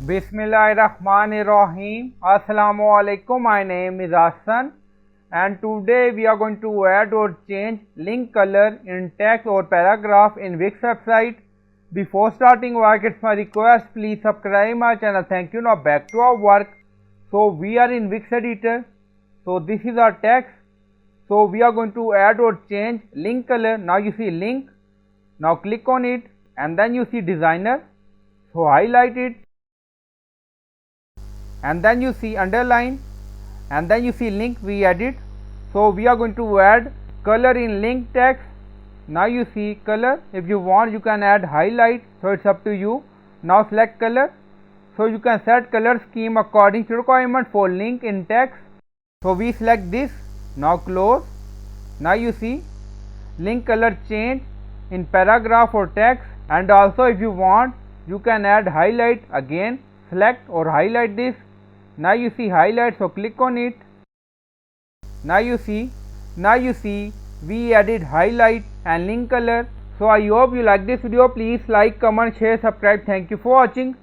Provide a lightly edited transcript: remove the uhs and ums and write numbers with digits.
Bismillahirrahmanirrahim. Assalamualaikum. My name is Hassan and today we are going to add or change link color in text or paragraph in Wix website. Before starting work, it's my request, please subscribe my channel. Thank you. Now back to our work. So we are in Wix editor. So this is our text. So we are going to add or change link color. Now you see link. Now click on it and then you see designer. So highlight it. And then you see underline and then you see link we added. So we are going to add color in link text. Now you see color, if you want you can add highlight, so it's up to you. Now select color, so you can set color scheme according to requirement for link in text. So we select this. Now close. Now you see link color change in paragraph or text, and also if you want you can add highlight again. Select or highlight this. Now you see highlight, so click on it. Now you see we added highlight and link color. So I hope you like this video. Please like, comment, share, subscribe. Thank you for watching.